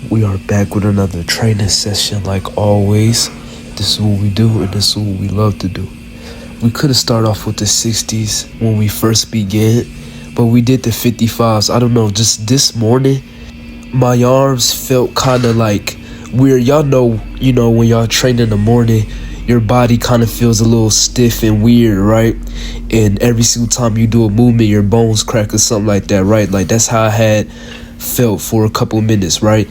We are back with another training session like always. This is what we do and this is what we love to do. We could have started off with the 60s when we first began, but we did the 55s. I don't know, just this morning, my arms felt kind of like weird. Y'all know, when y'all train in the morning, your body kind of feels a little stiff and weird, right? And every single time you do a movement, your bones crack or something like that, right? Like that's how I had felt for a couple minutes, right?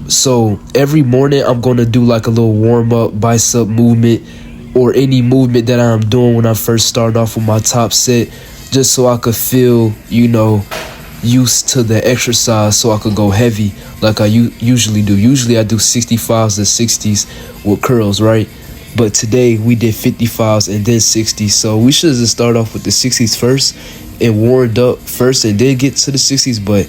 So every morning I'm going to do like a little warm-up bicep movement or any movement that I'm doing when I first start off with my top set, just so I could feel, used to the exercise, so I could go heavy like I usually do. Usually I do 65s and 60s with curls, right? But today we did 55s and then 60s. So we should have started off with the 60s first and warmed up first and then get to the 60s. But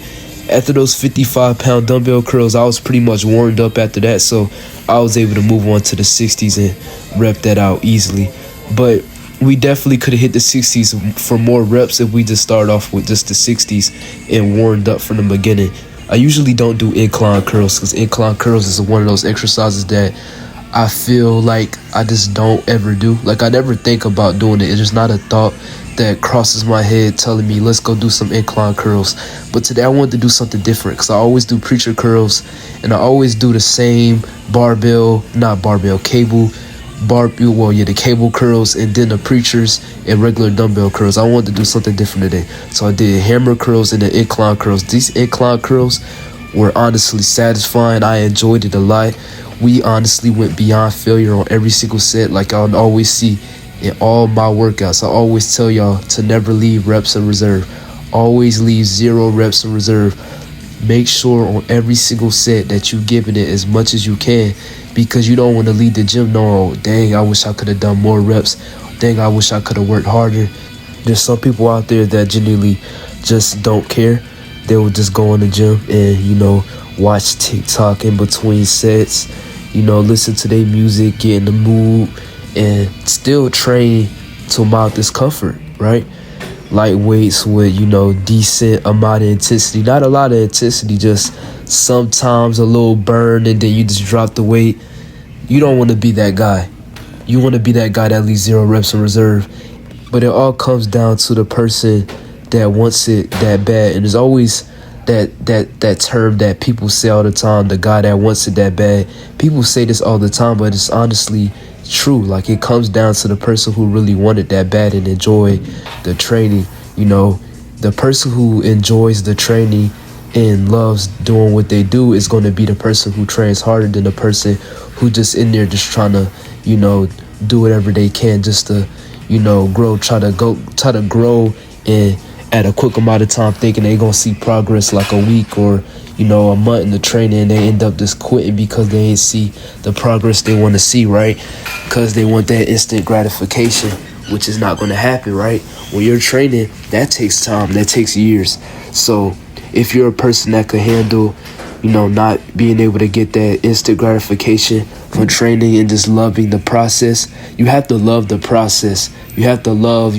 after those 55-pound dumbbell curls, I was pretty much warmed up after that. So I was able to move on to the 60s and rep that out easily. But we definitely could have hit the 60s for more reps if we just started off with just the 60s and warmed up from the beginning. I usually don't do incline curls because incline curls is one of those exercises that I feel like I just don't ever do. Like I never think about doing it. It's just not a thought that crosses my head telling me let's go do some incline curls. But today I wanted to do something different because I always do preacher curls and I always do the same the cable curls and then the preachers and regular dumbbell curls. I wanted to do something different today, so I did hammer curls and the incline curls. These incline curls were honestly satisfying. I enjoyed it a lot. We honestly went beyond failure on every single set, like I'll always see in all my workouts. I always tell y'all to never leave reps in reserve. Always leave 0 reps in reserve. Make sure on every single set that you're giving it as much as you can, because you don't want to leave the gym knowing, oh, dang, I wish I could have done more reps. Dang, I wish I could have worked harder. There's some people out there that genuinely just don't care. They will just go in the gym and, watch TikTok in between sets, listen to their music, get in the mood, and still train to mild discomfort, right? Light weights with, decent amount of intensity. Not a lot of intensity, just sometimes a little burn and then you just drop the weight. You don't want to be that guy. You want to be that guy that leaves 0 reps in reserve. But it all comes down to the person that wants it that bad. And there's always that term that people say all the time, the guy that wants it that bad. People say this all the time, but it's honestly true. Like it comes down to the person who really wanted that bad and enjoy the training. The person who enjoys the training and loves doing what they do is going to be the person who trains harder than the person who just in there just trying to do whatever they can just to try to grow and at a quick amount of time, thinking they're gonna see progress like a week or a month in the training, and they end up just quitting because they ain't see the progress they want to see, right? Because they want that instant gratification, which is not going to happen, right? When you're training, that takes time, that takes years. So if you're a person that could handle not being able to get that instant gratification from training and just loving the process, you have to love the process. You have to love,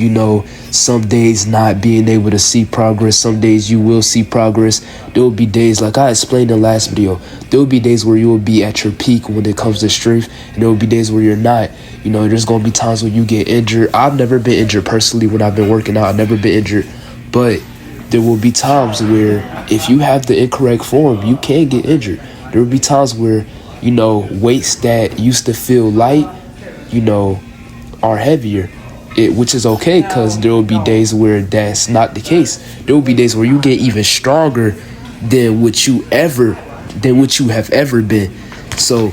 some days not being able to see progress. Some days you will see progress. There will be days, like I explained in the last video, there will be days where you will be at your peak when it comes to strength, and there will be days where you're not. There's going to be times when you get injured. I've never been injured personally when I've been working out. I've never been injured, but there will be times where if you have the incorrect form, you can get injured. There will be times where, weights that used to feel light, are heavier, which is okay, because there will be days where that's not the case. There will be days where you get even stronger than what you have ever been. So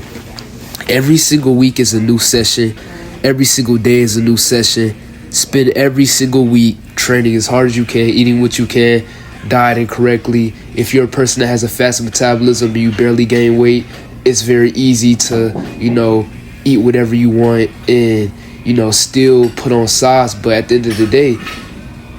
every single week is a new session. Every single day is a new session. Spend every single week training as hard as you can, eating what you can, dieting correctly. If you're a person that has a fast metabolism and you barely gain weight, it's very easy to, eat whatever you want and, still put on size. But at the end of the day,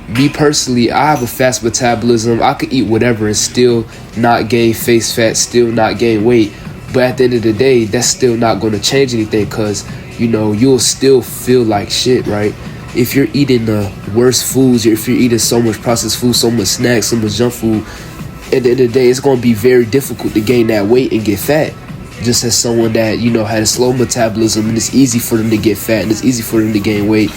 me personally, I have a fast metabolism. I could eat whatever and still not gain face fat, still not gain weight. But at the end of the day, that's still not going to change anything because, you'll still feel like shit, right? If you're eating the worst foods, if you're eating so much processed food, so much snacks, so much junk food, at the end of the day, it's going to be very difficult to gain that weight and get fat. Just as someone that, had a slow metabolism, and it's easy for them to get fat and it's easy for them to gain weight.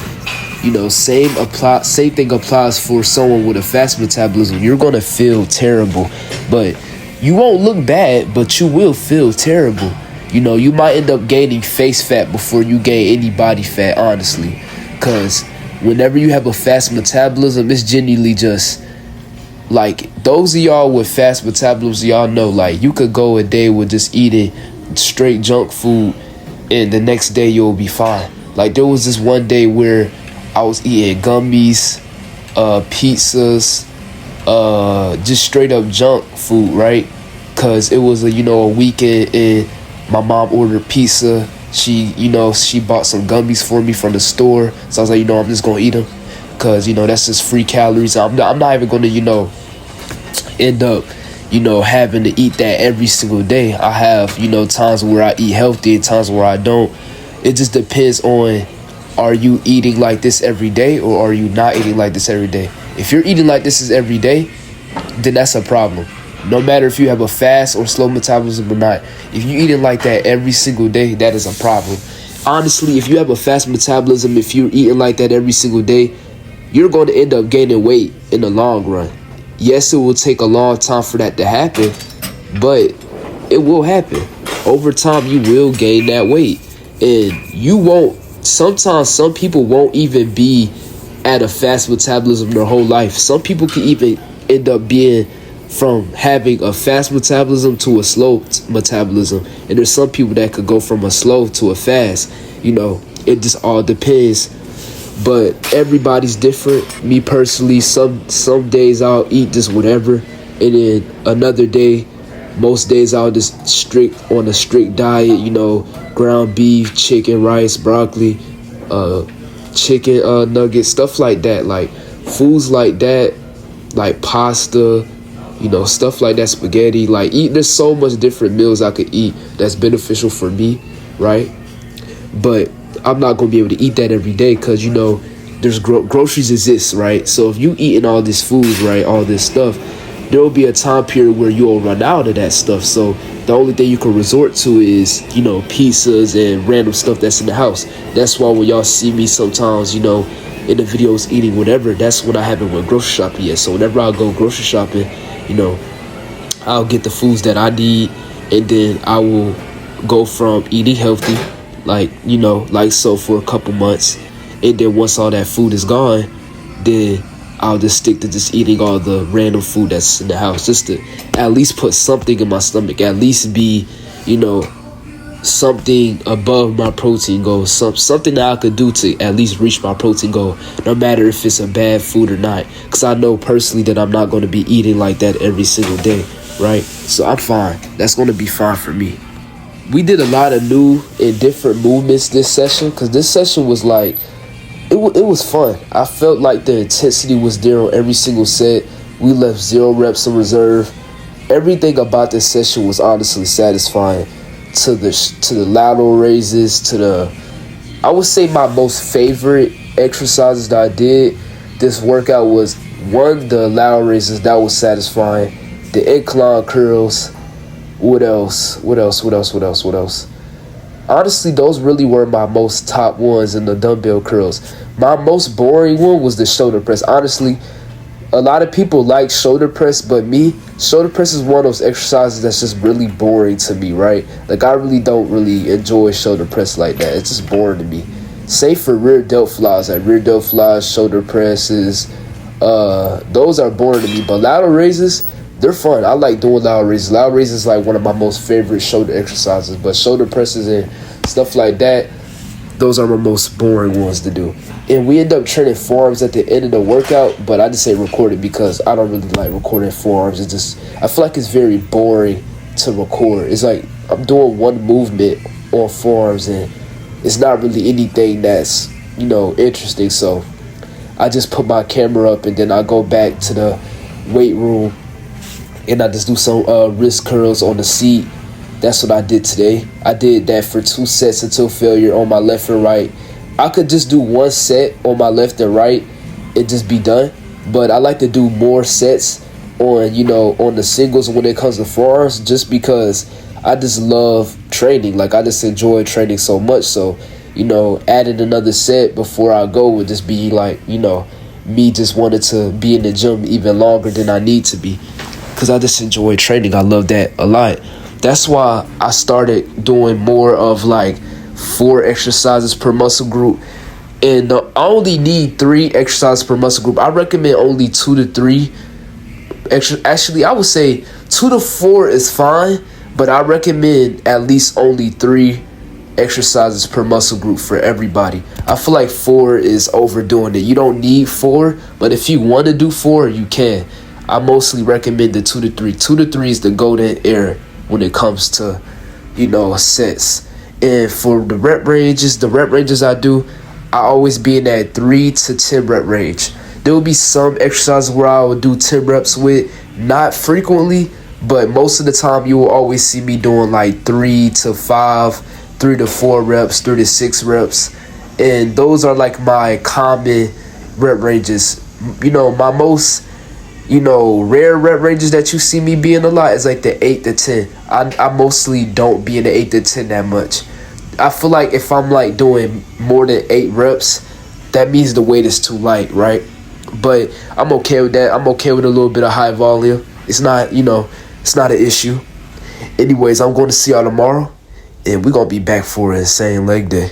Same thing applies for someone with a fast metabolism. You're going to feel terrible, but you won't look bad, but you will feel terrible. You might end up gaining face fat before you gain any body fat, honestly. Because whenever you have a fast metabolism, it's genuinely just, like, those of y'all with fast metabolism, y'all know, like, you could go a day with just eating straight junk food, and the next day you'll be fine. Like, there was this one day where I was eating gummies, pizzas, just straight up junk food, right? Because it was a weekend, and my mom ordered pizza. She bought some gummies for me from the store. So I was like, I'm just going to eat them. Because, that's just free calories. I'm not even going to, end up, having to eat that every single day. I have, times where I eat healthy and times where I don't. It just depends on, are you eating like this every day or are you not eating like this every day? If you're eating like this every day, then that's a problem. No matter if you have a fast or slow metabolism or not, if you're eating like that every single day, that is a problem. Honestly, if you have a fast metabolism, if you're eating like that every single day, you're going to end up gaining weight in the long run. Yes, it will take a long time for that to happen, but it will happen. Over time, you will gain that weight. And you won't, sometimes some people won't even be at a fast metabolism their whole life. Some people can even end up being from having a fast metabolism to a slow metabolism. And there's some people that could go from a slow to a fast. It just all depends. But everybody's different. Me personally, some days I'll eat just whatever, and then another day, most days I'll just on a strict diet. Ground beef, chicken, rice, broccoli, chicken nuggets, stuff like that. Like foods like that, like pasta, stuff like that, spaghetti. Like there's so much different meals I could eat that's beneficial for me, right? But I'm not going to be able to eat that every day because, there's groceries exist, right? So if you eating all this food, right, all this stuff, there will be a time period where you'll run out of that stuff. So the only thing you can resort to is, pizzas and random stuff that's in the house. That's why when y'all see me sometimes, in the videos eating whatever, that's when I haven't went grocery shopping yet. So whenever I go grocery shopping, I'll get the foods that I need, and then I will go from eating healthy, like so for a couple months, and then once all that food is gone, then I'll just stick to just eating all the random food that's in the house, just to at least put something in my stomach, at least be something above my protein goal, something that I could do to at least reach my protein goal, no matter if it's a bad food or not, because I know personally that I'm not going to be eating like that every single day, right? So I'm fine. That's going to be fine for me. We did a lot of new and different movements this session, because this session was like, it was fun. I felt like the intensity was there on every single set. We left 0 reps in reserve. Everything about this session was honestly satisfying. To the lateral raises, I would say my most favorite exercises that I did this workout was, one, the lateral raises. That was satisfying. The incline curls. What else? Honestly, those really were my most top ones in the dumbbell curls. My most boring one was the shoulder press. Honestly, a lot of people like shoulder press, but me, shoulder press is one of those exercises that's just really boring to me, right? Like, I really don't really enjoy shoulder press like that. It's just boring to me. Same for rear delt flies, shoulder presses. Those are boring to me. But lateral raises, they're fun. I like doing lateral raises. Lateral raises is like one of my most favorite shoulder exercises. But shoulder presses and stuff like that, those are my most boring ones to do. And we end up training forearms at the end of the workout, but I just say record it because I don't really like recording forearms. I feel like it's very boring to record. It's like I'm doing one movement on forearms and it's not really anything that's, interesting. So I just put my camera up and then I go back to the weight room and I just do some wrist curls on the seat. That's what I did today. I did that for 2 sets until failure on my left and right. I could just do 1 set on my left and right and just be done. But I like to do more sets on, on the singles when it comes to forearms, just because I just love training. Like, I just enjoy training so much. So, adding another set before I go would just be like, me just wanted to be in the gym even longer than I need to be, because I just enjoy training. I love that a lot. That's why I started doing more of like 4 exercises per muscle group. And I only need 3 exercises per muscle group. I recommend only 2 to 3. Actually, I would say 2 to 4 is fine, but I recommend at least only 3 exercises per muscle group for everybody. I feel like 4 is overdoing it. You don't need 4, but if you want to do 4, you can. I mostly recommend the 2 to 3. 2 to 3 is the golden era when it comes to, sets. And for the rep ranges I do, I always be in that 3 to 10 rep range. There will be some exercises where I will do 10 reps with, not frequently, but most of the time you will always see me doing like 3 to 5, 3 to 4 reps, 3 to 6 reps. And those are like my common rep ranges. My most, rare rep ranges that you see me being a lot is like the 8 to 10. I mostly don't be in the 8 to 10 that much. I feel like if I'm like doing more than 8 reps, that means the weight is too light, right? But I'm okay with that. I'm okay with a little bit of high volume. It's not, it's not an issue. Anyways, I'm going to see y'all tomorrow, and we're going to be back for an insane leg day.